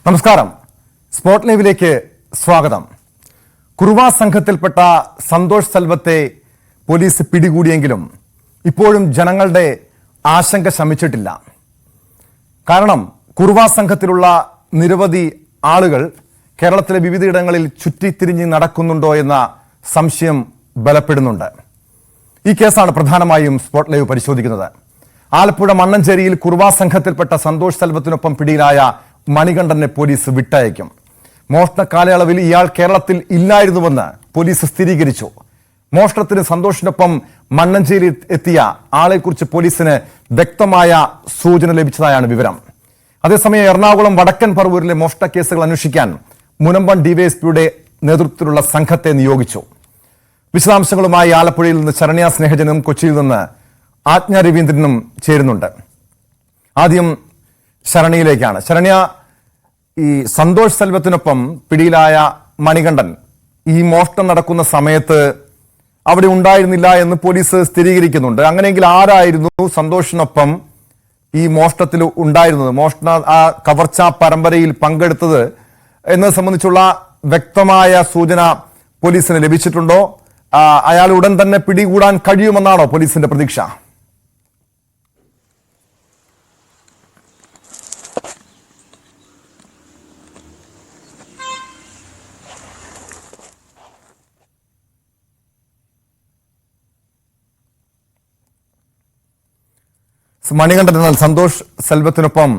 നമസ്കാരം. സ്പോട്ട് ലൈവിലേക്ക് സ്വാഗതം. കുറുവ സംഘത്തിൽപ്പെട്ട സന്തോഷ് സെൽവത്തെ പോലീസ് പിടികൂടിയെങ്കിലും ഇപ്പോഴും ജനങ്ങളുടെ ആശങ്ക ശമിച്ചിട്ടില്ല. കാരണം കുറുവ സംഘത്തിലുള്ള നിരവധി ആളുകൾ കേരളത്തിലെ വിവിധയിടങ്ങളിൽ ചുറ്റിത്തിരിഞ്ഞ് നടക്കുന്നുണ്ടോ എന്ന സംശയം ബലപ്പെടുന്നുണ്ട്. ഈ കേസാണ് പ്രധാനമായും സ്പോട്ട് ലൈവ് പരിശോധിക്കുന്നത്. ആലപ്പുഴ മണ്ണഞ്ചേരിയിൽ കുറുവ സംഘത്തിൽപ്പെട്ട സന്തോഷ് സെൽവത്തിനൊപ്പം പിടിയിലായ മണികണ്ഠനെ പോലീസ് വിട്ടയക്കും. മോഷണ കാലയളവിൽ ഇയാൾ കേരളത്തിൽ ഇല്ലായിരുന്നുവെന്ന് പോലീസ് സ്ഥിരീകരിച്ചു. മോഷണത്തിന് സന്തോഷിനൊപ്പം മണ്ണഞ്ചേരി എത്തിയ ആളെക്കുറിച്ച് പോലീസിന് വ്യക്തമായ സൂചന ലഭിച്ചതായാണ് വിവരം. അതേസമയം എറണാകുളം വടക്കൻ പറവൂരിലെ മോഷണ കേസുകൾ അന്വേഷിക്കാൻ മുനമ്പം ഡിവൈഎസ്പിയുടെ നേതൃത്വത്തിലുള്ള സംഘത്തെ നിയോഗിച്ചു. വിശദാംശങ്ങളുമായി ആലപ്പുഴയിൽ നിന്ന് ശരണ്യ സ്നേഹജനും കൊച്ചിയിൽ നിന്ന് ആജ്ഞ രവീന്ദ്രനും ചേരുന്നുണ്ട്. ആദ്യം ശരണ്യയിലേക്കാണ്. ശരണ്യ, ഈ സന്തോഷ് സെൽവത്തിനൊപ്പം പിടിയിലായ മണികണ്ഠൻ ഈ മോഷണം നടക്കുന്ന സമയത്ത് അവിടെ ഉണ്ടായിരുന്നില്ല എന്ന് പോലീസ് സ്ഥിരീകരിക്കുന്നുണ്ട്. അങ്ങനെയെങ്കിൽ ആരായിരുന്നു സന്തോഷിനൊപ്പം ഈ മോഷണത്തിൽ ഉണ്ടായിരുന്നത്, കവർച്ചാ പരമ്പരയിൽ പങ്കെടുത്തത് എന്നത് സംബന്ധിച്ചുള്ള വ്യക്തമായ സൂചന പോലീസിന് ലഭിച്ചിട്ടുണ്ടോ? അയാൾ ഉടൻ തന്നെ പിടികൂടാൻ കഴിയുമെന്നാണോ പോലീസിന്റെ പ്രതീക്ഷ? മണികണ്ഠൻ എന്നാൽ സന്തോഷ് സെൽവത്തിനൊപ്പം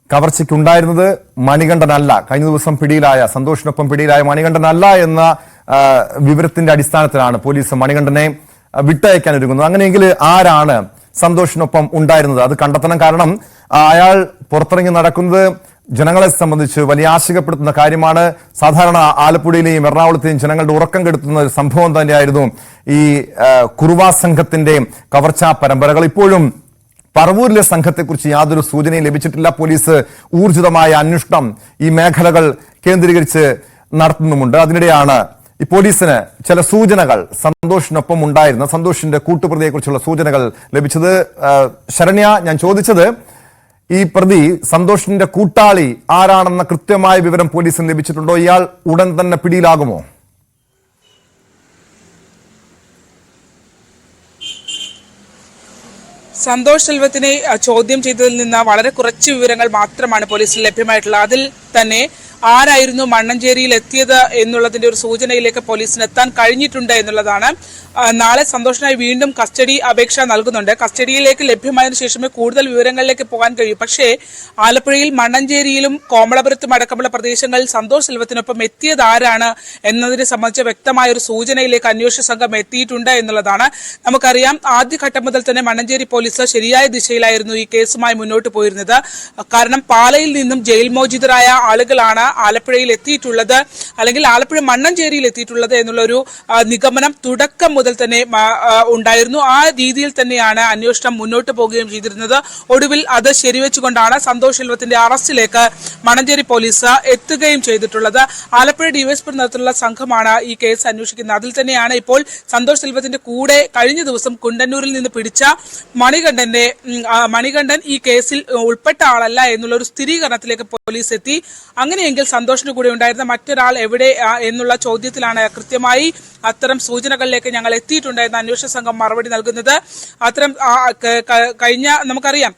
കവർച്ചയ്ക്കുണ്ടായിരുന്നത് മണികണ്ഠനല്ല. കഴിഞ്ഞ ദിവസം പിടിയിലായ സന്തോഷിനൊപ്പം പിടിയിലായ മണികണ്ഠനല്ല എന്ന വിവരത്തിന്റെ അടിസ്ഥാനത്തിലാണ് പോലീസ് മണികണ്ഠനെ വിട്ടയക്കാൻ ഒരുങ്ങുന്നത്. അങ്ങനെയെങ്കിൽ ആരാണ് സന്തോഷിനൊപ്പം ഉണ്ടായിരുന്നത് അത് കണ്ടെത്തണം. കാരണം അയാൾ പുറത്തിറങ്ങി നടക്കുന്നത് ജനങ്ങളെ സംബന്ധിച്ച് വലിയ ആശങ്കപ്പെടുത്തുന്ന കാര്യമാണ്. സാധാരണ ആലപ്പുഴയിലെയും എറണാകുളത്തെയും ജനങ്ങളുടെ ഉറക്കം കെടുത്തുന്ന ഒരു സംഭവം തന്നെയായിരുന്നു ഈ കുറുവ സംഘത്തിന്റെ കവർച്ചാ പരമ്പരകൾ. ഇപ്പോഴും പറവൂരിലെ സംഘത്തെക്കുറിച്ച് യാതൊരു സൂചനയും ലഭിച്ചിട്ടില്ല. പോലീസ് ഊർജിതമായ അന്വേഷണം ഈ മേഖലകൾ കേന്ദ്രീകരിച്ച് നടത്തുന്നുമുണ്ട്. അതിനിടെയാണ് ഈ പോലീസിന് ചില സൂചനകൾ സന്തോഷിനൊപ്പം ഉണ്ടായിരുന്ന സന്തോഷിന്റെ കൂട്ടുപ്രതിയെക്കുറിച്ചുള്ള സൂചനകൾ ലഭിച്ചത്. ശരണ്യ, ഞാൻ ചോദിച്ചത് ഈ പ്രതി സന്തോഷിന്റെ കൂട്ടാളി ആരാണെന്ന കൃത്യമായ വിവരം പോലീസിന് ലഭിച്ചിട്ടുണ്ടോ? ഇയാൾ ഉടൻ തന്നെ പിടിയിലാകുമോ? സന്തോഷ് സെൽവത്തിനെ ചോദ്യം ചെയ്തതിൽ നിന്ന് വളരെ കുറച്ച് വിവരങ്ങൾ മാത്രമാണ് പോലീസിന് ലഭ്യമായിട്ടുള്ളത്. അതിൽ തന്നെ ആരായിരുന്നു മണ്ണഞ്ചേരിയിൽ എത്തിയത് എന്നുള്ളതിന്റെ ഒരു സൂചനയിലേക്ക് പോലീസിന് എത്താൻ കഴിഞ്ഞിട്ടുണ്ട് എന്നുള്ളതാണ്. നാളെ സന്തോഷിനായി വീണ്ടും കസ്റ്റഡി അപേക്ഷ നൽകുന്നുണ്ട്. കസ്റ്റഡിയിലേക്ക് ലഭ്യമായതിനു ശേഷമേ കൂടുതൽ വിവരങ്ങളിലേക്ക് പോകാൻ കഴിയൂ. പക്ഷേ ആലപ്പുഴയിൽ മണ്ണഞ്ചേരിയിലും കോമളപുരത്തും അടക്കമുള്ള പ്രദേശങ്ങളിൽ സന്തോഷ് സെൽവത്തിനൊപ്പം എത്തിയത് ആരാണ് എന്നതിനെ സംബന്ധിച്ച് വ്യക്തമായ ഒരു സൂചനയിലേക്ക് അന്വേഷണ സംഘം എത്തിയിട്ടുണ്ട് എന്നുള്ളതാണ്. നമുക്കറിയാം, ആദ്യഘട്ടം മുതൽ തന്നെ മണ്ണഞ്ചേരി പോലീസ് ശരിയായ ദിശയിലായിരുന്നു ഈ കേസുമായി മുന്നോട്ട് പോയിരുന്നത്. കാരണം പാലയിൽ നിന്നും ജയിൽ മോചിതരായ ആളുകളാണ് ആലപ്പുഴയിൽ എത്തിയിട്ടുള്ളത്, അല്ലെങ്കിൽ ആലപ്പുഴ മണ്ണഞ്ചേരിയിൽ എത്തിയിട്ടുള്ളത് എന്നുള്ളൊരു നിഗമനം തുടക്കം മുതൽ തന്നെ ഉണ്ടായിരുന്നു. ആ രീതിയിൽ തന്നെയാണ് അന്വേഷണം മുന്നോട്ട് പോവുകയും ചെയ്തിരുന്നത്. ഒടുവിൽ അത് ശരിവെച്ചുകൊണ്ടാണ് സന്തോഷ് സെൽവത്തിന്റെ അറസ്റ്റിലേക്ക് മണ്ണഞ്ചേരി പോലീസ് എത്തുകയും ചെയ്തിട്ടുള്ളത്. ആലപ്പുഴ ഡിവൈഎസ്പി നേതൃത്വത്തിലുള്ള സംഘമാണ് ഈ കേസ് അന്വേഷിക്കുന്നത്. അതിൽ തന്നെയാണ് ഇപ്പോൾ സന്തോഷ് സെൽവത്തിന്റെ കൂടെ കഴിഞ്ഞ ദിവസം കുണ്ടന്നൂരിൽ നിന്ന് പിടിച്ച മണികണ്ഠൻ ഈ കേസിൽ ഉൾപ്പെട്ട ആളല്ല എന്നുള്ള ഒരു സ്ഥിരീകരണത്തിലേക്ക് പോലീസ് എത്തി. അങ്ങനെയെങ്കിൽ സന്തോഷിന് കൂടെ ഉണ്ടായിരുന്ന മറ്റൊരാൾ എവിടെ എന്നുള്ള ചോദ്യത്തിലാണ് കൃത്യമായി അത്തരം സൂചനകളിലേക്ക് ഞങ്ങൾ എത്തിയിട്ടുണ്ടായിരുന്ന അന്വേഷണ സംഘം മറുപടി നൽകുന്നത്. അത്തരം നമുക്കറിയാം,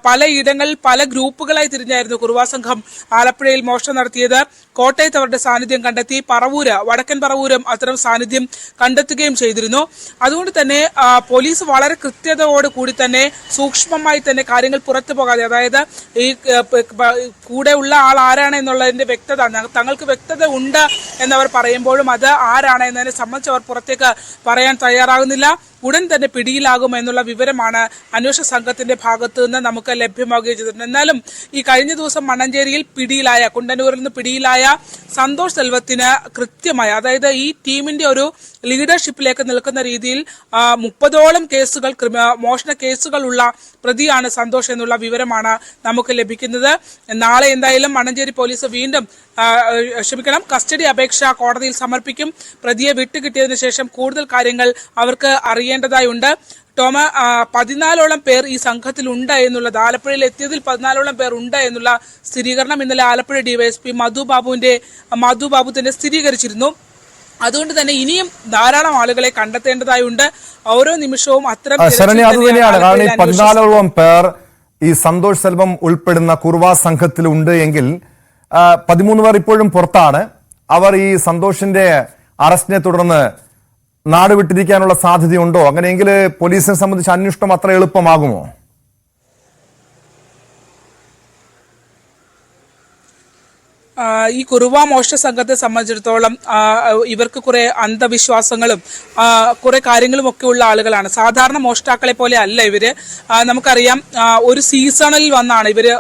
പലയിടങ്ങളിൽ പല ഗ്രൂപ്പുകളായി തിരിഞ്ഞായിരുന്നു കുറുവ സംഘം ആലപ്പുഴയിൽ മോഷണം നടത്തിയത്. കോട്ടയത്ത് അവരുടെ സാന്നിധ്യം കണ്ടെത്തി. വടക്കൻ പറവൂരും അത്തരം സാന്നിധ്യം കണ്ടെത്തുകയും ചെയ്തിരുന്നു. അതുകൊണ്ട് തന്നെ പോലീസ് വളരെ കൃത്യതയോട് കൂടി തന്നെ സൂക്ഷ്മമായി തന്നെ കാര്യങ്ങൾ പുറത്തു പോകാതെ, അതായത് ഈ കൂടെ ഉള്ള ആൾ ആരാണ് എന്നുള്ളതിന്റെ വ്യക്തത തങ്ങൾക്ക് വ്യക്തത ഉണ്ട് എന്നവർ പറയുമ്പോഴും അത് ആരാണ് എന്നതിനെ സംബന്ധിച്ച് അവർ പുറത്തേക്ക് പറയാൻ തയ്യാറാകുന്നില്ല. ഉടൻ തന്നെ പിടിയിലാകും എന്നുള്ള വിവരമാണ് അന്വേഷണ സംഘത്തിന്റെ ഭാഗത്തു നിന്ന് നമുക്ക് ലഭ്യമാവുകയും ചെയ്തിട്ടുണ്ട്. എന്നാലും ഈ കഴിഞ്ഞ ദിവസം മണ്ണഞ്ചേരിയിൽ കുണ്ടന്നൂരിൽ നിന്ന് പിടിയിലായ സന്തോഷ് സെൽവത്തിന് കൃത്യമായ, അതായത് ഈ ടീമിന്റെ ഒരു ലീഡർഷിപ്പിലേക്ക് നിൽക്കുന്ന രീതിയിൽ 30ഓളം കേസുകൾ, മോഷണ കേസുകളുള്ള പ്രതിയാണ് സന്തോഷ് എന്നുള്ള വിവരമാണ് നമുക്ക് ലഭിക്കുന്നത്. നാളെ എന്തായാലും മണ്ണഞ്ചേരി പോലീസ് വീണ്ടും കസ്റ്റഡി അപേക്ഷ കോടതിയിൽ സമർപ്പിക്കും. പ്രതിയെ വിട്ടുകിട്ടിയതിനു ശേഷം കൂടുതൽ കാര്യങ്ങൾ അവർക്ക് അറിയേണ്ടതായുണ്ട്. ടോമ 14ഓളം പേർ ഈ സംഘത്തിൽ ഉണ്ട് എന്നുള്ളത്, ആലപ്പുഴയിൽ എത്തിയതിൽ 14ഓളം പേർ ഉണ്ട് എന്നുള്ള സ്ഥിരീകരണം ഇന്നലെ ആലപ്പുഴ ഡിവൈഎസ്പി മധു തന്നെ സ്ഥിരീകരിച്ചിരുന്നു. അതുകൊണ്ട് തന്നെ ഇനിയും ധാരാളം ആളുകളെ കണ്ടെത്തേണ്ടതായുണ്ട്. ഓരോ നിമിഷവും അത്തരം ശരണ്യ അത് തന്നെയാണ്. കാരണം ഈ 14ഓളം പേർ ഈ സന്തോഷ് സെൽവം ഉൾപ്പെടുന്ന കുർവാ സംഘത്തിൽ ഉണ്ട് എങ്കിൽ 13 പേർ ഇപ്പോഴും പുറത്താണ്. അവർ ഈ സന്തോഷിന്റെ അറസ്റ്റിനെ തുടർന്ന് നാട് വിട്ടിരിക്കാനുള്ള സാധ്യതയുണ്ടോ? അങ്ങനെയെങ്കിൽ പോലീസിനെ സംബന്ധിച്ച് അന്വേഷണം അത്ര എളുപ്പമാകുമോ? ഈ കുറുവ മോഷണ സംഘത്തെ സംബന്ധിച്ചിടത്തോളം ഇവർക്ക് കുറെ അന്ധവിശ്വാസങ്ങളും കുറെ കാര്യങ്ങളും ഒക്കെ ഉള്ള ആളുകളാണ്. സാധാരണ മോഷ്ടാക്കളെ പോലെ അല്ല ഇവര്. നമുക്കറിയാം, ഒരു സീസണിൽ വന്നാണ് ഇവര്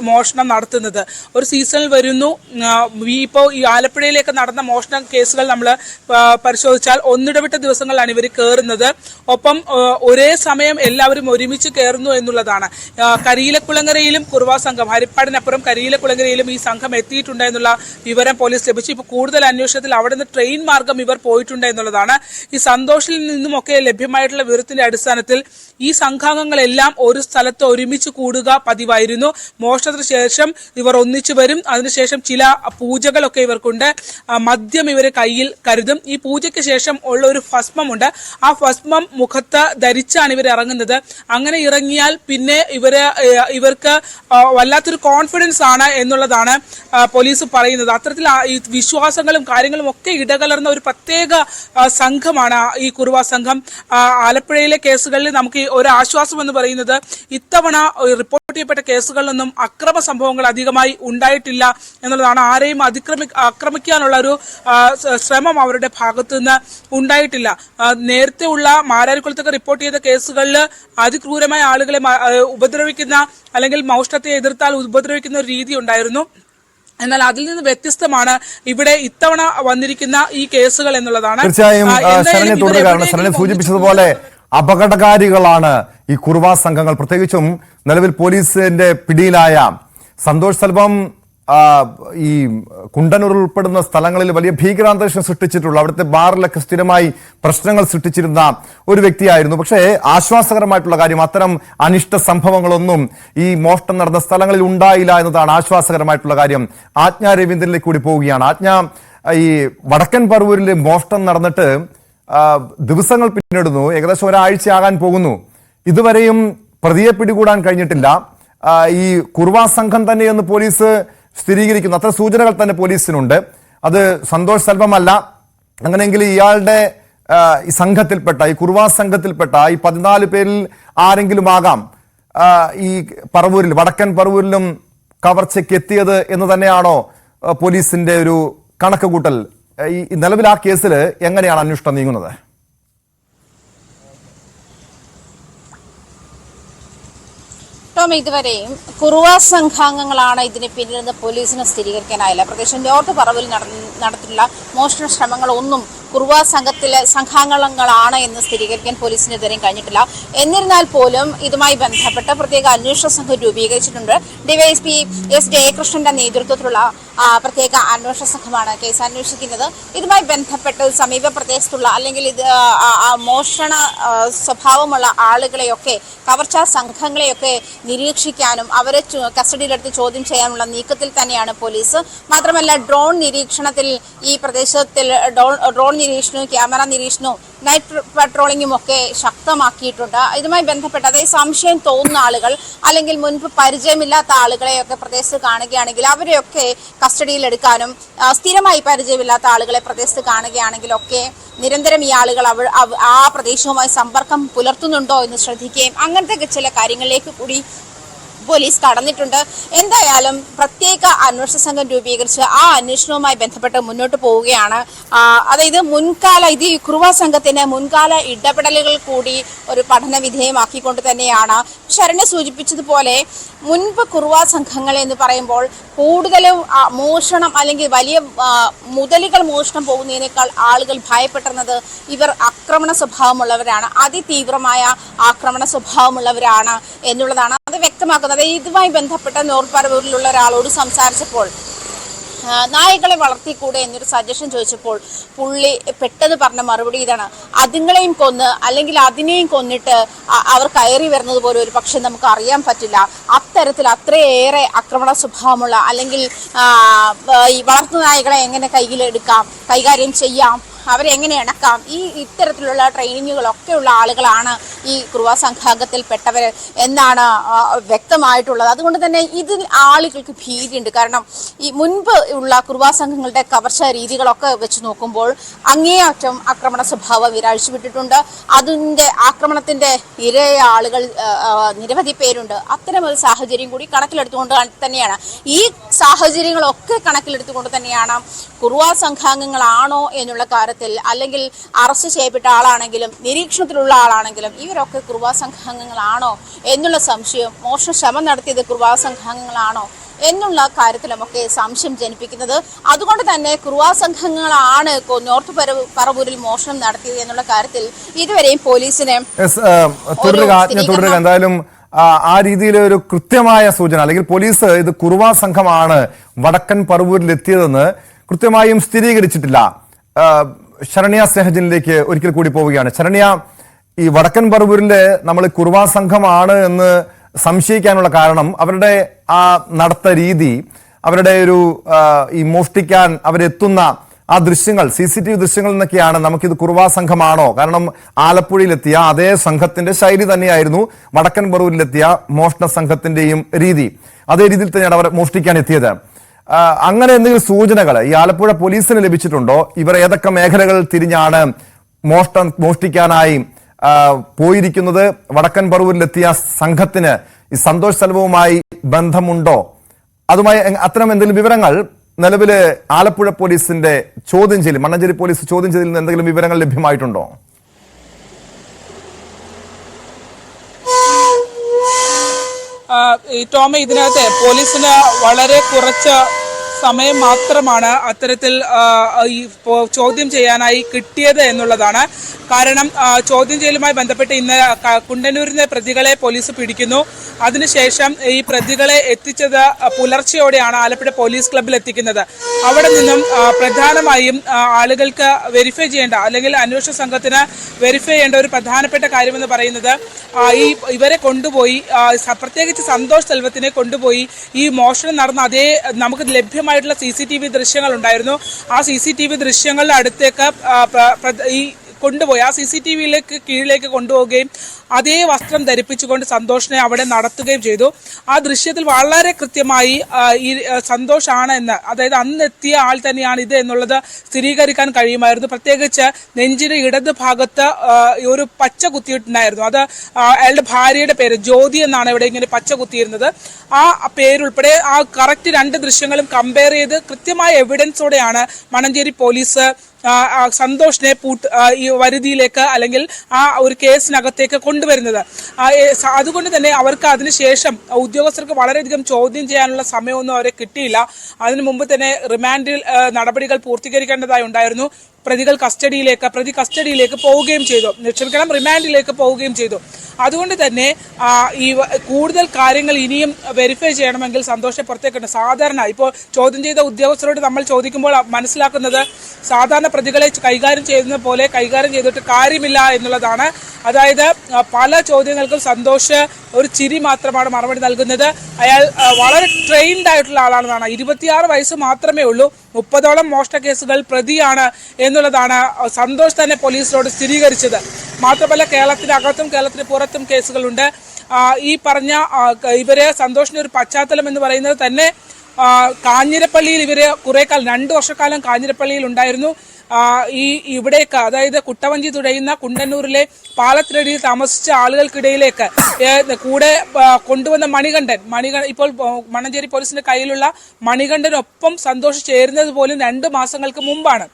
മോഷണം നടത്തുന്നത്. ഒരു സീസണിൽ വരുന്നു. ഇപ്പോൾ ഈ ആലപ്പുഴയിലേക്ക് നടന്ന മോഷണ കേസുകൾ നമ്മൾ പരിശോധിച്ചാൽ ഒന്നിടവിട്ട ദിവസങ്ങളിലാണ് ഇവർ കയറുന്നത്. ഒപ്പം ഒരേ സമയം എല്ലാവരും ഒരുമിച്ച് കയറുന്നു എന്നുള്ളതാണ്. കരിയിലക്കുളങ്ങരയിലും കുറുവ സംഘം, ഹരിപ്പാടിനപ്പുറം കരിയിലക്കുളങ്ങരയിലും ഈ സംഘം എത്തിയിട്ടുണ്ട് എന്നുള്ള വിവരം പോലീസ് ലഭിച്ചു. ഇപ്പോൾ കൂടുതൽ അന്വേഷണത്തിൽ അവിടെ നിന്ന് ട്രെയിൻ മാർഗം ഇവർ പോയിട്ടുണ്ട് എന്നുള്ളതാണ്. ഈ സന്തോഷിൽ നിന്നുമൊക്കെ ലഭ്യമായിട്ടുള്ള വിവരത്തിന്റെ അടിസ്ഥാനത്തിൽ ഈ സംഘാംഗങ്ങളെല്ലാം ഒരു സ്ഥലത്ത് ഒരുമിച്ച് കൂടുക പതിവായിരുന്നു. മോഷണത്തിന് ശേഷം ഇവർ ഒന്നിച്ചു വരും. അതിനുശേഷം ചില പൂജകളൊക്കെ ഇവർക്കുണ്ട്. മദ്യം ഇവരെ കയ്യിൽ കരുതും. ഈ പൂജയ്ക്ക് ശേഷം ഉള്ള ഒരു ഭസ്മമുണ്ട്. ആ ഭസ്മം മുഖത്ത് ധരിച്ചാണ് ഇവർ ഇറങ്ങുന്നത്. അങ്ങനെ ഇറങ്ങിയാൽ പിന്നെ ഇവർക്ക് വല്ലാത്തൊരു കോൺഫിഡൻസ് ആണ് എന്നുള്ളതാണ് പോലീസ് പറയുന്നത്. അത്തരത്തിൽ ഈ വിശ്വാസങ്ങളും കാര്യങ്ങളും ഒക്കെ ഇടകലർന്ന ഒരു പ്രത്യേക സംഘമാണ് ഈ കുറുവ സംഘം. ആലപ്പുഴയിലെ കേസുകളിൽ നമുക്ക് ഒരു ആശ്വാസം എന്ന് പറയുന്നത് ഇത്തവണ റിപ്പോർട്ട് ചെയ്യപ്പെട്ട കേസുകളിലൊന്നും അക്രമ സംഭവങ്ങൾ അധികമായി ഉണ്ടായിട്ടില്ല എന്നുള്ളതാണ്. ആരെയും ആക്രമിക്കാനുള്ള ഒരു ശ്രമം അവരുടെ ഭാഗത്തു നിന്ന് ഉണ്ടായിട്ടില്ല. നേരത്തെ ഉള്ള മാരാരിക്കുളത്തൊക്കെ റിപ്പോർട്ട് ചെയ്ത കേസുകളിൽ അതിക്രൂരമായ ആളുകളെ ഉപദ്രവിക്കുന്ന അല്ലെങ്കിൽ മോഷണത്തെ എതിർത്താൽ ഉപദ്രവിക്കുന്ന ഒരു രീതി ഉണ്ടായിരുന്നു. എന്നാൽ അതിൽ നിന്ന് വ്യത്യസ്തമാണ് ഇവിടെ ഇത്തവണ വന്നിരിക്കുന്ന ഈ കേസുകൾ എന്നുള്ളതാണ്. തീർച്ചയായും ശരണ്യ സൂചിപ്പിച്ചതുപോലെ അപകടകാരികളാണ് ഈ കുർവാ സംഘങ്ങൾ. പ്രത്യേകിച്ചും നിലവിൽ പോലീസിന്റെ പിടിയിലായ സന്തോഷ് സെൽവം ഈ കുണ്ടന്നൂർ ഉൾപ്പെടുന്ന സ്ഥലങ്ങളിൽ വലിയ ഭീകരാന്തരീക്ഷം സൃഷ്ടിച്ചിട്ടുള്ള, അവിടുത്തെ ബാറിലൊക്കെ സ്ഥിരമായി പ്രശ്നങ്ങൾ സൃഷ്ടിച്ചിരുന്ന ഒരു വ്യക്തിയായിരുന്നു. പക്ഷേ ആശ്വാസകരമായിട്ടുള്ള കാര്യം അത്തരം അനിഷ്ട സംഭവങ്ങളൊന്നും ഈ മോഷണം നടന്ന സ്ഥലങ്ങളിൽ ഉണ്ടായില്ല എന്നതാണ് ആശ്വാസകരമായിട്ടുള്ള കാര്യം. ആജ്ഞ രവീന്ദ്രനിലേക്ക് കൂടി പോവുകയാണ്. ആജ്ഞ, ഈ വടക്കൻ പറവൂരിൽ മോഷണം നടന്നിട്ട് ദിവസങ്ങൾ പിന്നിടുന്നു. ഏകദേശം ഒരാഴ്ചയാകാൻ പോകുന്നു. ഇതുവരെയും പ്രതിയെ പിടികൂടാൻ കഴിഞ്ഞിട്ടില്ല. ഈ കുർവാ സംഘം തന്നെയെന്ന് പോലീസ് സ്ഥിരീകരിക്കുന്നു. അത്ര സൂചനകൾ തന്നെ പോലീസിനുണ്ട്. അത് സന്തോഷ് സെൽവമല്ല. അങ്ങനെയെങ്കിൽ ഇയാളുടെ ഈ സംഘത്തിൽപ്പെട്ട, ഈ കുർവാ സംഘത്തിൽപ്പെട്ട ഈ 14 പേരിൽ ആരെങ്കിലും ആകാം ഈ പറവൂരിൽ, വടക്കൻ പറവൂരിലും കവർച്ചയ്ക്ക് എത്തിയത് എന്ന് തന്നെയാണോ പോലീസിന്റെ ഒരു കണക്ക് കൂട്ടൽ? ഈ നിലവിൽ ആ കേസിൽ എങ്ങനെയാണ് അന്വേഷണം നീങ്ങുന്നത്? ഇതുവരെയും കുറുവ സംഘാംഗങ്ങളാണ് ഇതിന് പിന്നിലെന്ന് പോലീസിന് സ്ഥിരീകരിക്കാനായില്ല. പ്രദേശം നോർത്ത് പറവൂരിൽ നടത്തിയിട്ടുള്ള മോഷണ ശ്രമങ്ങളൊന്നും കുറുവ സംഘാംഗങ്ങളാണ് എന്ന് സ്ഥിരീകരിക്കാൻ പോലീസിന് ഇതുവരെയും കഴിഞ്ഞിട്ടില്ല. എന്നിരുന്നാൽ പോലും ഇതുമായി ബന്ധപ്പെട്ട് പ്രത്യേക അന്വേഷണ സംഘം രൂപീകരിച്ചിട്ടുണ്ട്. ഡിവൈഎസ്പി എസ് ജയകൃഷ്ണന്റെ നേതൃത്വത്തിലുള്ള പ്രത്യേക അന്വേഷണ സംഘമാണ് കേസ് അന്വേഷിക്കുന്നത്. ഇതുമായി ബന്ധപ്പെട്ട് സമീപ പ്രദേശത്തുള്ള അല്ലെങ്കിൽ ഇത് മോഷണ സ്വഭാവമുള്ള ആളുകളെയൊക്കെ, കവർച്ചാ സംഘങ്ങളെയൊക്കെ നിരീക്ഷിക്കാനും അവരെ കസ്റ്റഡിയിലെടുത്ത് ചോദ്യം ചെയ്യാനുള്ള നീക്കത്തിൽ തന്നെയാണ് പോലീസ്. മാത്രമല്ല, ഡ്രോൺ നിരീക്ഷണത്തിൽ ഈ പ്രദേശത്തിൽ ഡ്രോൺ നിരീക്ഷണവും ക്യാമറ നിരീക്ഷണവും നൈറ്റ് പട്രോളിംഗും ഒക്കെ ശക്തമാക്കിയിട്ടുണ്ട്. ഇതുമായി ബന്ധപ്പെട്ട് അതായത് സംശയം തോന്നുന്ന ആളുകൾ അല്ലെങ്കിൽ മുൻപ് പരിചയമില്ലാത്ത ആളുകളെയൊക്കെ പ്രദേശത്ത് കാണുകയാണെങ്കിൽ അവരെയൊക്കെ കസ്റ്റഡിയിലെടുക്കാനും, സ്ഥിരമായി പരിചയമില്ലാത്ത ആളുകളെ പ്രദേശത്ത് കാണുകയാണെങ്കിലൊക്കെ നിരന്തരം ഈ ആളുകൾ ആ പ്രദേശവുമായി സമ്പർക്കം പുലർത്തുന്നുണ്ടോ എന്ന് ശ്രദ്ധിക്കുകയും അങ്ങനത്തെ ചില കാര്യങ്ങളിലേക്ക് കൂടി പോലീസ് കടന്നിട്ടുണ്ട്. എന്തായാലും പ്രത്യേക അന്വേഷണ സംഘം രൂപീകരിച്ച് ആ അന്വേഷണവുമായി ബന്ധപ്പെട്ട് മുന്നോട്ട് പോവുകയാണ്. അതായത് ഇത് കുറുവ സംഘത്തിന് മുൻകാല ഇടപെടലുകൾ കൂടി ഒരു പഠന വിധേയമാക്കിക്കൊണ്ട് തന്നെയാണ് ശരണ്യ സൂചിപ്പിച്ചതുപോലെ മുൻപ് കുറുവ സംഘങ്ങൾ എന്ന് പറയുമ്പോൾ കൂടുതലും മോഷണം അല്ലെങ്കിൽ വലിയ മുതലുകൾ മോഷണം പോകുന്നതിനേക്കാൾ ആളുകൾ ഭയപ്പെട്ടിരുന്നത് ഇവർ ആക്രമണ സ്വഭാവമുള്ളവരാണ്, അതിതീവ്രമായ ആക്രമണ സ്വഭാവമുള്ളവരാണ് എന്നുള്ളതാണ് അത് വ്യക്തമാക്കുന്നത്. ഇതുമായി ബന്ധപ്പെട്ട നോർത്ത് പറവൂരിലുള്ള ഒരാളോട് സംസാരിച്ചപ്പോൾ നായകളെ വളർത്തിക്കൂടെ എന്നൊരു സജഷൻ ചോദിച്ചപ്പോൾ പുള്ളി പെട്ടെന്ന് പറഞ്ഞ മറുപടി ഇതാണ്: അതുങ്ങളെയും കൊന്ന് അല്ലെങ്കിൽ അതിനെയും കൊന്നിട്ട് അവർ കയറി വരുന്നത് പോലെ ഒരു പക്ഷെ നമുക്ക് അറിയാൻ പറ്റില്ല. അത്തരത്തിൽ അത്രയേറെ ആക്രമണ സ്വഭാവമുള്ള അല്ലെങ്കിൽ ഈ വളർത്തു നായകളെ എങ്ങനെ കൈകാര്യം ചെയ്യാം, അവരെ എങ്ങനെ ഇണക്കാം, ഇത്തരത്തിലുള്ള ട്രെയിനിങ്ങുകളൊക്കെ ഉള്ള ആളുകളാണ് ഈ കുറുവ സംഘാംഗത്തിൽപ്പെട്ടവർ എന്നാണ് വ്യക്തമായിട്ടുള്ളത്. അതുകൊണ്ട് തന്നെ ഇതിൽ ആളുകൾക്ക് ഭീതിയുണ്ട്. കാരണം ഈ മുൻപ് ഉള്ള കുറുവ സംഘങ്ങളുടെ കവർച്ച രീതികളൊക്കെ വെച്ച് നോക്കുമ്പോൾ അങ്ങേയറ്റം ആക്രമണ സ്വഭാവം വിരാഴ്ചവിട്ടിട്ടുണ്ട്. അതിൻ്റെ ആക്രമണത്തിന്റെ ഇരയായ ആളുകൾ നിരവധി പേരുണ്ട്. അത്തരമൊരു സാഹചര്യം കൂടി കണക്കിലെടുത്തുകൊണ്ട് തന്നെയാണ് ഈ സാഹചര്യങ്ങളൊക്കെ കണക്കിലെടുത്തുകൊണ്ട് തന്നെയാണ് കുറുവ സംഘാംഗങ്ങളാണോ എന്നുള്ള കാര്യത്തിൽ, അല്ലെങ്കിൽ അറസ്റ്റ് ചെയ്യപ്പെട്ട ആളാണെങ്കിലും നിരീക്ഷണത്തിലുള്ള ആളാണെങ്കിലും ഇവരൊക്കെ കുറുവ സംഘാംഗങ്ങളാണോ എന്നുള്ള സംശയം, മോഷണ ശ്രമം നടത്തിയത് കുറുവ സംഘാംഗങ്ങളാണോ എന്നുള്ള കാര്യത്തിലുമൊക്കെ സംശയം ജനിപ്പിക്കുന്നത്. അതുകൊണ്ട് തന്നെ കുറുവ സംഘങ്ങളാണ് നോർത്ത് പറവൂരിൽ മോഷണം നടത്തിയത് എന്നുള്ള കാര്യത്തിൽ ഇതുവരെയും പോലീസിനെ തുടരുക. എന്തായാലും ആ രീതിയിൽ ഒരു കൃത്യമായ സൂചന, അല്ലെങ്കിൽ പോലീസ് ഇത് കുറുവ സംഘമാണ് വടക്കൻ പറവൂരിൽ എത്തിയതെന്ന് കൃത്യമായും സ്ഥിരീകരിച്ചിട്ടില്ല. ശരണ്യ സ്നേഹജനിലേക്ക് ഒരിക്കൽ കൂടി പോവുകയാണ്. ശരണ്യ, ഈ വടക്കൻ പറവൂരില് നമ്മൾ കുറുവ സംഘമാണ് എന്ന് സംശയിക്കാനുള്ള കാരണം അവരുടെ ആ നടത്ത രീതി, അവരുടെ ഒരു ഈ മോഷ്ടിക്കാൻ അവരെത്തുന്ന ആ ദൃശ്യങ്ങൾ, CCTV ദൃശ്യങ്ങളിൽ നിന്നൊക്കെയാണ് നമുക്കിത് കുറുവ സംഘമാണോ? കാരണം ആലപ്പുഴയിലെത്തിയ അതേ സംഘത്തിന്റെ ശൈലി തന്നെയായിരുന്നു വടക്കൻ പറവൂരിലെത്തിയ മോഷണ സംഘത്തിന്റെയും രീതി. അതേ രീതിയിൽ തന്നെയാണ് അവർ മോഷ്ടിക്കാൻ എത്തിയത്. അങ്ങനെ എന്തെങ്കിലും സൂചനകൾ ഈ ആലപ്പുഴ പോലീസിന് ലഭിച്ചിട്ടുണ്ടോ? ഇവർ ഏതൊക്കെ മേഖലകൾ തിരിഞ്ഞാണ് മോഷ്ടിക്കാനായി പോയിരിക്കുന്നത്? വടക്കൻ പറവൂരിലെത്തിയ സംഘത്തിന് ഈ സന്തോഷ് സെൽവവുമായി ബന്ധമുണ്ടോ? അതുമായി അത്തരം എന്തെങ്കിലും വിവരങ്ങൾ നിലവില് ആലപ്പുഴ പോലീസിന്റെ ചോദ്യം ചെയ്യൽ, മണ്ണഞ്ചേരി പോലീസ് ചോദ്യം ചെയ്തതിൽ നിന്ന് എന്തെങ്കിലും വിവരങ്ങൾ ലഭ്യമായിട്ടുണ്ടോ? ഈ ടോമ, ഇതിനകത്ത് പോലീസിന് വളരെ കുറച്ച് സമയം മാത്രമാണ് അത്തരത്തിൽ ഈ ചോദ്യം ചെയ്യാനായി കിട്ടിയത് എന്നുള്ളതാണ്. കാരണം ചോദ്യം ചെയ്യലുമായി ബന്ധപ്പെട്ട് ഇന്ന് കുണ്ടന്നൂരിലെ പ്രതികളെ പോലീസ് പിടിക്കുന്നു. അതിനുശേഷം ഈ പ്രതികളെ എത്തിച്ചത് പുലർച്ചെയോടെയാണ് ആലപ്പുഴ പോലീസ് ക്ലബ്ബിൽ എത്തിക്കുന്നത്. അവിടെ നിന്നും പ്രധാനമായും ആളുകൾക്ക് വെരിഫൈ ചെയ്യേണ്ട, അല്ലെങ്കിൽ അന്വേഷണ സംഘത്തിന് വെരിഫൈ ചെയ്യേണ്ട ഒരു പ്രധാനപ്പെട്ട കാര്യമെന്ന് പറയുന്നത് ഇവരെ കൊണ്ടുപോയി, പ്രത്യേകിച്ച് സന്തോഷ് സെൽവത്തിനെ കൊണ്ടുപോയി ഈ മോഷണം നടന്ന അതേ നമുക്ക് ലഭ്യമായിട്ടുള്ള CCTV ദൃശ്യങ്ങൾ ഉണ്ടായിരുന്നു. ആ CCTV ദൃശ്യങ്ങളുടെ അടുത്തേക്ക് ഈ കൊണ്ടുപോയി ആ CCTVയിലേക്ക് കീഴിലേക്ക് കൊണ്ടുപോവുകയും അതേ വസ്ത്രം ധരിപ്പിച്ചുകൊണ്ട് സന്തോഷിനെ അവിടെ നടത്തുകയും ചെയ്തു. ആ ദൃശ്യത്തിൽ വളരെ കൃത്യമായി ഈ സന്തോഷാണ് എന്ന്, അതായത് അന്നെത്തിയ ആൾ തന്നെയാണ് ഇത് എന്നുള്ളത് സ്ഥിരീകരിക്കാൻ കഴിയുമായിരുന്നു. പ്രത്യേകിച്ച് നെഞ്ചിന് ഇടത് ഭാഗത്ത് ഒരു പച്ച കുത്തിയിട്ടുണ്ടായിരുന്നു. അത് അയാളുടെ ഭാര്യയുടെ പേര് ജ്യോതി എന്നാണ് ഇവിടെ ഇങ്ങനെ പച്ച കുത്തിയിരുന്നത്. ആ പേരുൾപ്പെടെ ആ കറക്റ്റ് രണ്ട് ദൃശ്യങ്ങളും കമ്പയർ ചെയ്ത് കൃത്യമായ എവിഡൻസോടെയാണ് മണ്ണഞ്ചേരി പോലീസ് സന്തോഷിനെ ഈ വരുതിയിലേക്ക് അല്ലെങ്കിൽ ആ ഒരു കേസിനകത്തേക്ക് കൊണ്ടുവരുന്നത്. അതുകൊണ്ട് തന്നെ അവർക്ക് അതിനുശേഷം ഉദ്യോഗസ്ഥർക്ക് വളരെയധികം ചോദ്യം ചെയ്യാനുള്ള സമയമൊന്നും അവരെ കിട്ടിയില്ല. അതിനു മുമ്പ് തന്നെ റിമാൻഡിൽ നടപടികൾ പൂർത്തീകരിക്കേണ്ടതായി ഉണ്ടായിരുന്നു. പ്രതി കസ്റ്റഡിയിലേക്ക് പോവുകയും ചെയ്തു, റിമാൻഡിലേക്ക് പോവുകയും ചെയ്തു. അതുകൊണ്ട് തന്നെ ഈ കൂടുതൽ കാര്യങ്ങൾ ഇനിയും വെരിഫൈ ചെയ്യണമെങ്കിൽ സന്തോഷെ പുറത്തേക്കുണ്ട്. സാധാരണ ഇപ്പോൾ ചോദ്യം ചെയ്ത ഉദ്യോഗസ്ഥരോട് നമ്മൾ ചോദിക്കുമ്പോൾ മനസ്സിലാക്കുന്നത് സാധാരണ പ്രതികളെ കൈകാര്യം ചെയ്യുന്ന പോലെ കൈകാര്യം ചെയ്തിട്ട് കാര്യമില്ല എന്നുള്ളതാണ്. അതായത് പല ചോദ്യങ്ങൾക്കും സന്തോഷ് ഒരു ചിരി മാത്രമാണ് മറുപടി നൽകുന്നത്. അയാൾ വളരെ ട്രെയിൻഡ് ആയിട്ടുള്ള ആളാണെന്നാണ്. 26 വയസ്സ് മാത്രമേ ഉള്ളൂ. 30ഓളം മോഷണ കേസുകൾ പ്രതിയാണ് എന്നുള്ളതാണ് സന്തോഷ് തന്നെ പോലീസിനോട് സ്ഥിരീകരിച്ചത്. മാത്രമല്ല കേരളത്തിനകത്തും കേരളത്തിന് പുറത്തും കേസുകളുണ്ട്. ഈ പറഞ്ഞ ഇവരെ സന്തോഷിന്റെ ഒരു പശ്ചാത്തലം എന്ന് പറയുന്നത് തന്നെ കാഞ്ഞിരപ്പള്ളിയിൽ ഇവര് കുറേക്കാലം 2 വർഷക്കാലം കാഞ്ഞിരപ്പള്ളിയിൽ ഉണ്ടായിരുന്നു. ഇവിടേക്ക്, അതായത് കുട്ടവഞ്ചി തുഴയുന്ന കുണ്ടന്നൂരിലെ പാലത്തിനടിയിൽ താമസിച്ച ആളുകൾക്കിടയിലേക്ക് കൂടെ കൊണ്ടുവന്ന മണികണ്ഠൻ ഇപ്പോൾ മണ്ണഞ്ചേരി പോലീസിന്റെ കയ്യിലുള്ള മണികണ്ഠനൊപ്പം സന്തോഷ് ചേരുന്നത് പോലും 2 മാസങ്ങൾക്ക് മുമ്പാണ്.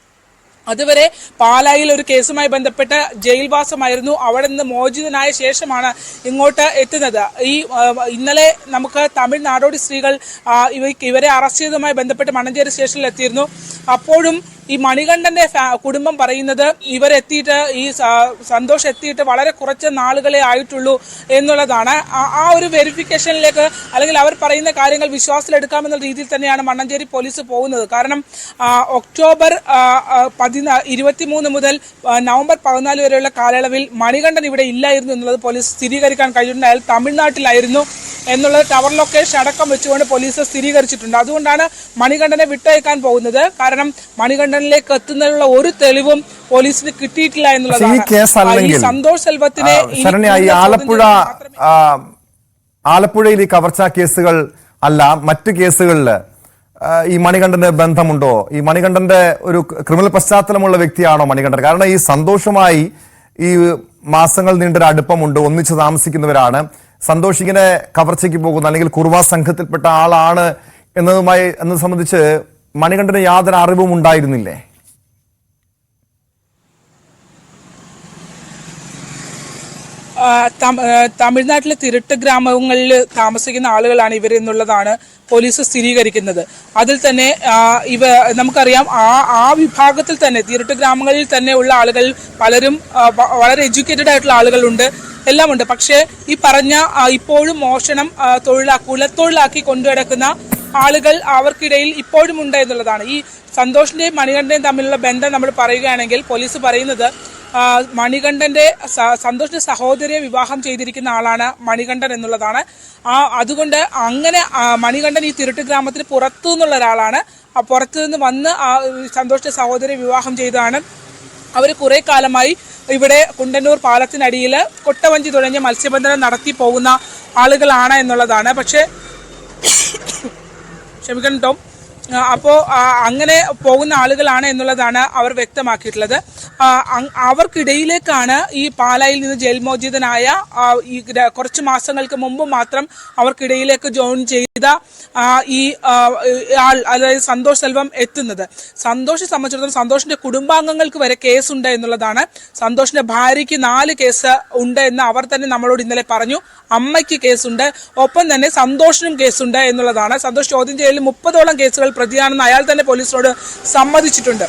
അതുവരെ പാലായിൽ ഒരു കേസുമായി ബന്ധപ്പെട്ട് ജയിൽവാസമായിരുന്നു. അവിടെ നിന്ന് മോചിതനായ ശേഷമാണ് ഇങ്ങോട്ട് എത്തുന്നത്. ഇന്നലെ നമുക്ക് തമിഴ് നാടോടി സ്ത്രീകൾ ഇവരെ അറസ്റ്റ് ചെയ്തതുമായി ബന്ധപ്പെട്ട് മണ്ണഞ്ചേരി സ്റ്റേഷനിൽ എത്തിയിരുന്നു. അപ്പോഴും ഈ മണികണ്ഠന്റെ കുടുംബം പറയുന്നത് ഇവരെത്തിയിട്ട് ഈ സന്തോഷ് എത്തിയിട്ട് വളരെ കുറച്ച് നാളുകളെ ആയിട്ടുള്ളൂ എന്നുള്ളതാണ്. ആ ഒരു വെരിഫിക്കേഷനിലേക്ക് അല്ലെങ്കിൽ അവർ പറയുന്ന കാര്യങ്ങൾ വിശ്വാസത്തിലെടുക്കാമെന്ന രീതിയിൽ തന്നെയാണ് മണ്ണഞ്ചേരി പോലീസ് പോകുന്നത്. കാരണം ഒക്ടോബർ 23 മുതൽ നവംബർ 14 വരെയുള്ള കാലയളവിൽ മണികണ്ഠൻ ഇവിടെ ഇല്ലായിരുന്നു എന്നുള്ളത് പോലീസ് സ്ഥിരീകരിക്കാൻ കഴിഞ്ഞിട്ടുണ്ട്. അയാൾ തമിഴ്നാട്ടിലായിരുന്നു എന്നുള്ളത് ടവർ ലൊക്കേഷൻ അടക്കം വെച്ചുകൊണ്ട് പോലീസ് സ്ഥിരീകരിച്ചിട്ടുണ്ട്. അതുകൊണ്ടാണ് മണികണ്ഠനെ വിട്ടയക്കാൻ പോകുന്നത്. കാരണം മണികണ്ഠനിലേക്ക് എത്തുന്നതിനുള്ള ഒരു തെളിവും പോലീസിന് കിട്ടിയിട്ടില്ല എന്നുള്ളതാണ്. ഈ സന്തോഷ് സെൽവത്തിനെ ആലപ്പുഴയിൽ ഈ കവർച്ചാ കേസുകൾ അല്ല, മറ്റു കേസുകളിൽ ഈ മണികണ്ഠന് ബന്ധമുണ്ടോ? ഈ മണികണ്ഠന്റെ ഒരു ക്രിമിനൽ പശ്ചാത്തലമുള്ള വ്യക്തിയാണോ മണികണ്ഠൻ? കാരണം ഈ സന്തോഷുമായി ഈ മാസങ്ങൾ നീണ്ടൊരു അടുപ്പമുണ്ട്, ഒന്നിച്ച് താമസിക്കുന്നവരാണ്. സന്തോഷ് ഇങ്ങനെ കവർച്ചയ്ക്ക് പോകുന്ന അല്ലെങ്കിൽ കുർവാ സംഘത്തിൽപ്പെട്ട ആളാണ് എന്നത് സംബന്ധിച്ച് മണികണ്ഠന് യാതൊരു അറിവും ഉണ്ടായിരുന്നില്ലേ? തമിഴ്നാട്ടിലെ തിരുട്ട് ഗ്രാമങ്ങളിൽ താമസിക്കുന്ന ആളുകളാണ് ഇവർ എന്നുള്ളതാണ് പോലീസ് സ്ഥിരീകരിക്കുന്നത്. അതിൽ തന്നെ നമുക്കറിയാം ആ വിഭാഗത്തിൽ തന്നെ തിരുട്ട് ഗ്രാമങ്ങളിൽ തന്നെ ഉള്ള ആളുകൾ പലരും വളരെ എഡ്യൂക്കേറ്റഡ് ആയിട്ടുള്ള ആളുകളുണ്ട്, എല്ലാമുണ്ട്. പക്ഷേ ഈ പറഞ്ഞ ഇപ്പോഴും മോഷണം കുലത്തൊഴിലാക്കി കൊണ്ടുനടക്കുന്ന ആളുകൾ അവർക്കിടയിൽ ഇപ്പോഴും ഉണ്ട് എന്നുള്ളതാണ്. ഈ സന്തോഷിന്റെയും മണികണ്ഠന്റെയും തമ്മിലുള്ള ബന്ധം നമ്മൾ പറയുകയാണെങ്കിൽ പോലീസ് പറയുന്നത് സന്തോഷിന്റെ സഹോദരിയെ വിവാഹം ചെയ്തിരിക്കുന്ന ആളാണ് മണികണ്ഠൻ എന്നുള്ളതാണ്. അതുകൊണ്ട് അങ്ങനെ മണികണ്ഠൻ ഈ തിരുട്ട് ഗ്രാമത്തിന് പുറത്തു നിന്നുള്ള ഒരാളാണ്. പുറത്തു നിന്ന് വന്ന് സന്തോഷിന്റെ സഹോദരിയെ വിവാഹം ചെയ്തതാണ്. അവർ കുറെ കാലമായി ഇവിടെ കുണ്ടന്നൂർ പാലത്തിനടിയിൽ കൊട്ടവഞ്ചി തുടങ്ങിയ മത്സ്യബന്ധനം നടത്തി പോകുന്ന ആളുകളാണ് എന്നുള്ളതാണ്. പക്ഷേ ക്ഷമിക്കണം ടോം, അപ്പോൾ അങ്ങനെ പോകുന്ന ആളുകളാണ് എന്നുള്ളതാണ് അവർ വ്യക്തമാക്കിയിട്ടുള്ളത്. അവർക്കിടയിലേക്കാണ് ഈ പാലായിൽ നിന്ന് ജയിൽ മോചിതനായ ഈ കുറച്ച് മാസങ്ങൾക്ക് മുമ്പ് മാത്രം അവർക്കിടയിലേക്ക് ജോയിൻ ചെയ്ത ഈ ആൾ, അതായത് സന്തോഷ് സെൽവം എത്തുന്നത്. സന്തോഷിനെ സംബന്ധിച്ചിടത്തോളം സന്തോഷിന്റെ കുടുംബാംഗങ്ങൾക്ക് വരെ കേസുണ്ട് എന്നുള്ളതാണ്. സന്തോഷിന്റെ ഭാര്യയ്ക്ക് 4 കേസ് ഉണ്ട് എന്ന് അവർ തന്നെ നമ്മളോട് ഇന്നലെ പറഞ്ഞു. അമ്മയ്ക്ക് കേസുണ്ട്, ഒപ്പം തന്നെ സന്തോഷിനും കേസുണ്ട് എന്നുള്ളതാണ്. സന്തോഷ് ചോദ്യം ചെയ്യലിൽ 30ഓളം കേസുകൾ പ്രതിയാണെന്ന് അയാൾ തന്നെ പോലീസിനോട് സമ്മതിച്ചിട്ടുണ്ട്.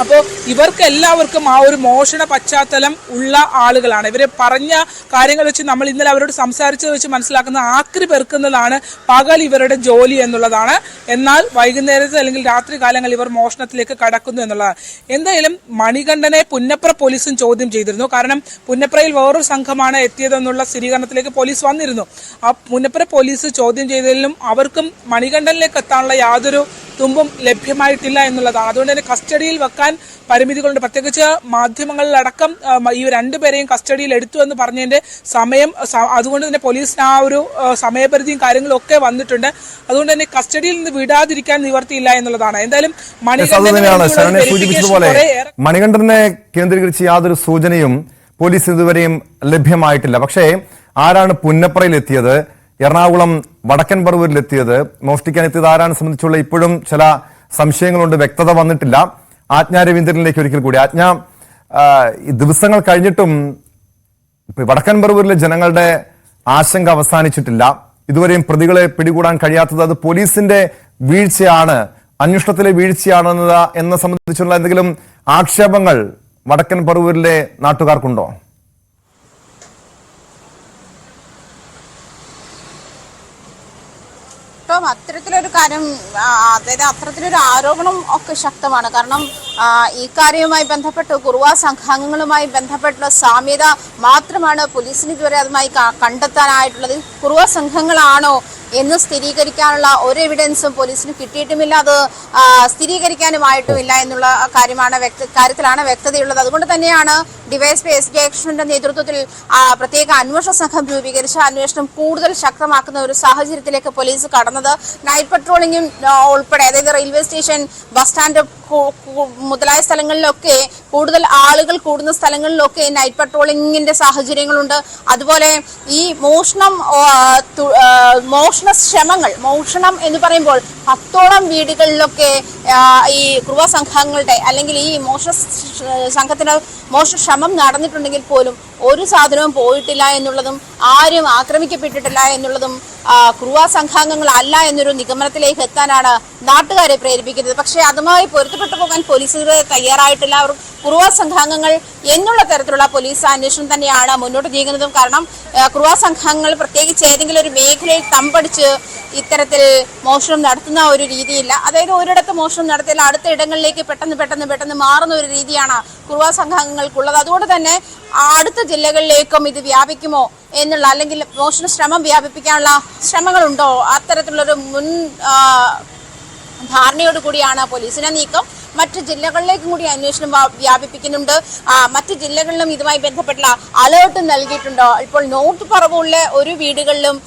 അപ്പോൾ ഇവർക്ക് എല്ലാവർക്കും ആ ഒരു മോഷണ പശ്ചാത്തലം ഉള്ള ആളുകളാണ്. ഇവരെ പറഞ്ഞ കാര്യങ്ങൾ വെച്ച് നമ്മൾ ഇന്നലെ അവരോട് സംസാരിച്ചത് വെച്ച് മനസ്സിലാക്കുന്ന ആക്രി പെറുക്കുന്നതാണ് പകൽ ഇവരുടെ ജോലി എന്നുള്ളതാണ്. എന്നാൽ വൈകുന്നേരത്തെ അല്ലെങ്കിൽ രാത്രി കാലങ്ങളിൽ ഇവർ മോഷണത്തിലേക്ക് കടക്കുന്നു എന്നുള്ളതാണ്. എന്തായാലും മണികണ്ഠനെ പുന്നപ്ര പോലീസും ചോദ്യം ചെയ്തിരുന്നു. കാരണം പുന്നപ്രയിൽ വേറൊരു സംഘമാണ് എത്തിയതെന്നുള്ള സ്ഥിരീകരണത്തിലേക്ക് പോലീസ് വന്നിരുന്നു. ആ പുന്നപ്ര പോലീസ് ചോദ്യം ചെയ്തതിലും അവർക്കും മണികണ്ഠനിലേക്ക് എത്താനുള്ള യാതൊരു തുമ്പും ലഭ്യമായിട്ടില്ല എന്നുള്ളതാണ്. അതുകൊണ്ട് തന്നെ കസ്റ്റഡിയിൽ വെക്കാൻ പരിമിതികളുണ്ട്. പ്രത്യേകിച്ച് മാധ്യമങ്ങളിലടക്കം ഈ 2 പേരെയും കസ്റ്റഡിയിൽ എടുത്തു എന്ന് പറഞ്ഞതിന്റെ സമയം, അതുകൊണ്ട് തന്നെ പോലീസിന് ആ ഒരു സമയപരിധിയും കാര്യങ്ങളും ഒക്കെ വന്നിട്ടുണ്ട്. അതുകൊണ്ട് തന്നെ കസ്റ്റഡിയിൽ നിന്ന് വിടാതിരിക്കാൻ നിവർത്തിയില്ല എന്നുള്ളതാണ്. എന്തായാലും മണികണ്ഠനെ കേന്ദ്രീകരിച്ച് യാതൊരു സൂചനയും പോലീസ് ഇതുവരെയും ലഭ്യമായിട്ടില്ല. പക്ഷേ ആരാണ് പുന്നപ്രയിൽ എത്തിയത്, എറണാകുളം വടക്കൻ പറവൂരിലെത്തിയത്, മോഷ്ടിക്കാൻ എത്തിയത് ആരാണ് സംബന്ധിച്ചുള്ള ഇപ്പോഴും ചില സംശയങ്ങളുണ്ട്, വ്യക്തത വന്നിട്ടില്ല. ആജ്ഞ രവീന്ദ്രനിലേക്ക് ഒരിക്കൽ കൂടി. ആജ്ഞ, ദിവസങ്ങൾ കഴിഞ്ഞിട്ടും വടക്കൻ പറവൂരിലെ ജനങ്ങളുടെ ആശങ്ക അവസാനിച്ചിട്ടില്ല. ഇതുവരെയും പ്രതികളെ പിടികൂടാൻ കഴിയാത്തത് അത് പോലീസിന്റെ വീഴ്ചയാണ്, അന്വേഷണത്തിലെ വീഴ്ചയാണ് എന്ന സംബന്ധിച്ചുള്ള എന്തെങ്കിലും ആക്ഷേപങ്ങൾ വടക്കൻ പറവൂരിലെ നാട്ടുകാർക്കുണ്ടോ? അത്തരത്തിലൊരു കാര്യം, അതായത് അത്തരത്തിലൊരു ആരോപണം ഒക്കെ ശക്തമാണ്. കാരണം ഈ കാര്യവുമായി ബന്ധപ്പെട്ട് കുറുവാ സംഘാംഗങ്ങളുമായി ബന്ധപ്പെട്ടുള്ള സാമ്യത മാത്രമാണ് പോലീസിന് ഇതുവരെ അതുമായി കണ്ടെത്താനായിട്ടുള്ളത്. കുറുവാ സംഘങ്ങളാണോ എന്ന് സ്ഥിരീകരിക്കാനുള്ള ഒരു എവിഡൻസും പോലീസിന് കിട്ടിയിട്ടുമില്ല, അത് സ്ഥിരീകരിക്കാനുമായിട്ടുമില്ല എന്നുള്ള കാര്യത്തിലാണ് വ്യക്തതയുള്ളത്. അതുകൊണ്ട് തന്നെയാണ് ഡിവൈഎസ്പി എസ് ജയകൃഷ്ണന്റെ നേതൃത്വത്തിൽ പ്രത്യേക അന്വേഷണ സംഘം രൂപീകരിച്ച് അന്വേഷണം കൂടുതൽ ശക്തമാക്കുന്ന ഒരു സാഹചര്യത്തിലേക്ക് പോലീസ് കടന്നത്. നൈറ്റ് പട്രോളിംഗും ഉൾപ്പെടെ, അതായത് റെയിൽവേ സ്റ്റേഷൻ, ബസ് സ്റ്റാൻഡ് മുതലായ സ്ഥലങ്ങളിലൊക്കെ, കൂടുതൽ ആളുകൾ കൂടുന്ന സ്ഥലങ്ങളിലൊക്കെ നൈറ്റ് പട്രോളിംഗിന്റെ സാഹചര്യങ്ങളുണ്ട്. അതുപോലെ ഈ മോഷണം എന്ന് പറയുമ്പോൾ 10ഓളം വീടുകളിലൊക്കെ ഈ കുറുവാ സംഘങ്ങളുടെ അല്ലെങ്കിൽ ഈ മോഷണ ശ്രമം നടന്നിട്ടുണ്ടെങ്കിൽ പോലും ഒരു സാധനവും പോയിട്ടില്ല എന്നുള്ളതും ആരും ആക്രമിക്കപ്പെട്ടിട്ടില്ല എന്നുള്ളതും കുറുവ സംഘാംഗങ്ങളല്ല എന്നൊരു നിഗമനത്തിലേക്ക് എത്താനാണ് നാട്ടുകാരെ പ്രേരിപ്പിക്കുന്നത്. പക്ഷേ അതുമായി പൊരുത്തപ്പെട്ടു പോകാൻ പോലീസുകാർ തയ്യാറായിട്ടില്ല. അവർ കുറുവ സംഘാംഗങ്ങൾ എന്നുള്ള തരത്തിലുള്ള പോലീസ് അന്വേഷണം തന്നെയാണ് മുന്നോട്ട് നീങ്ങുന്നതും. കാരണം കുറുവ സംഘാംഗങ്ങൾ പ്രത്യേകിച്ച് ഏതെങ്കിലും ഒരു മേഖലയിൽ തമ്പടിച്ച് ഇത്തരത്തിൽ മോഷണം നടത്തുന്ന ഒരു രീതിയില്ല. അതായത് ഒരിടത്ത് മോഷണം നടത്തിയാൽ അടുത്ത ഇടങ്ങളിലേക്ക് പെട്ടെന്ന് മാറുന്ന ഒരു രീതിയാണ് കുറുവ സംഘാംഗങ്ങൾക്കുള്ളത്. അതുകൊണ്ട് തന്നെ അടുത്ത ജില്ലകളിലേക്കും ഇത് വ്യാപിക്കുമോ എന്നുള്ള, അല്ലെങ്കിൽ മോഷണ ശ്രമം വ്യാപിപ്പിക്കാനുള്ള ശ്രമങ്ങളുണ്ടോ, അത്തരത്തിലുള്ളൊരു മുൻ ധാരണയോട് കൂടിയാണ് പോലീസിന്റെ നീക്കം. മറ്റ് ജില്ലകളിലേക്കും കൂടി അന്വേഷണം വ്യാപിപ്പിക്കുന്നുണ്ട്. മറ്റ് ജില്ലകളിലും ഇതുമായി ബന്ധപ്പെട്ടുള്ള അലേർട്ട് നൽകിയിട്ടുണ്ട്. ഇപ്പോൾ നോട്ട് പറവുള്ള ഒരു വീടുകളിലും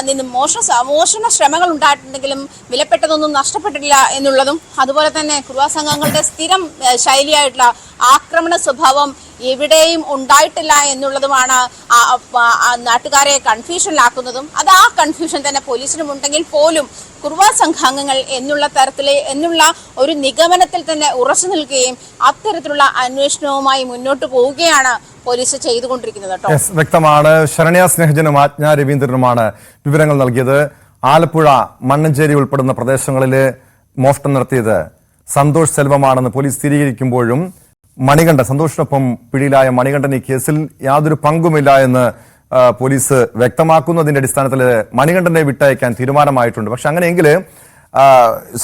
നിന്നും മോഷണ ശ്രമങ്ങൾ ഉണ്ടായിട്ടുണ്ടെങ്കിലും വിലപ്പെട്ടതൊന്നും നഷ്ടപ്പെട്ടിട്ടില്ല എന്നുള്ളതും, അതുപോലെ തന്നെ കുറുവ സംഘങ്ങളുടെ സ്ഥിരം ശൈലിയായിട്ടുള്ള ആക്രമണ സ്വഭാവം എവിടെയും ഉണ്ടായിട്ടില്ല എന്നുള്ളതുമാണ് നാട്ടുകാരെ കൺഫ്യൂഷനിലാക്കുന്നതും. അത് ആ കൺഫ്യൂഷൻ തന്നെ പോലീസിനും ഉണ്ടെങ്കിൽ പോലും കുറുവ സംഘാംഗങ്ങൾ എന്നുള്ള ഒരു നിഗമനത്തിൽ തന്നെ ഉറച്ചു നിൽക്കുകയും അത്തരത്തിലുള്ള അന്വേഷണവുമായി മുന്നോട്ട് പോവുകയാണ് പോലീസ് ചെയ്തുകൊണ്ടിരിക്കുന്നത്. വ്യക്തമാണ്. ശരണ്യ സ്നേഹജനും ആജ്ഞ രവീന്ദ്രനുമാണ് വിവരങ്ങൾ നൽകിയത്. ആലപ്പുഴ മണ്ണഞ്ചേരി ഉൾപ്പെടുന്ന പ്രദേശങ്ങളിൽ മോഷണം നടത്തിയത് സന്തോഷ് സെൽവമാണെന്ന് പോലീസ് സ്ഥിരീകരിക്കുമ്പോഴും സന്തോഷിനൊപ്പം പിടിയിലായ മണികണ്ഠൻ ഈ കേസിൽ യാതൊരു പങ്കുമില്ല എന്ന് പോലീസ് വ്യക്തമാക്കുന്നതിന്റെ അടിസ്ഥാനത്തിൽ മണികണ്ഠനെ വിട്ടയക്കാൻ തീരുമാനമായിട്ടുണ്ട്. പക്ഷെ അങ്ങനെയെങ്കിൽ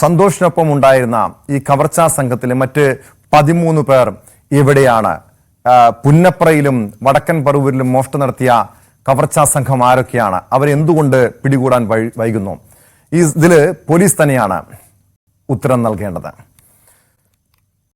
സന്തോഷിനൊപ്പം ഉണ്ടായിരുന്ന ഈ കവർച്ചാ സംഘത്തിലെ മറ്റ് 13 പേർ എവിടെയാണ്? പുന്നപ്രയിലും വടക്കൻ പറവൂരിലും മോഷണം നടത്തിയ കവർച്ചാ സംഘം ആരൊക്കെയാണ്? അവരെന്തുകൊണ്ട് പിടികൂടാൻ വൈകുന്നു? ഇതില് പോലീസ് തന്നെയാണ് ഉത്തരം നൽകേണ്ടത്.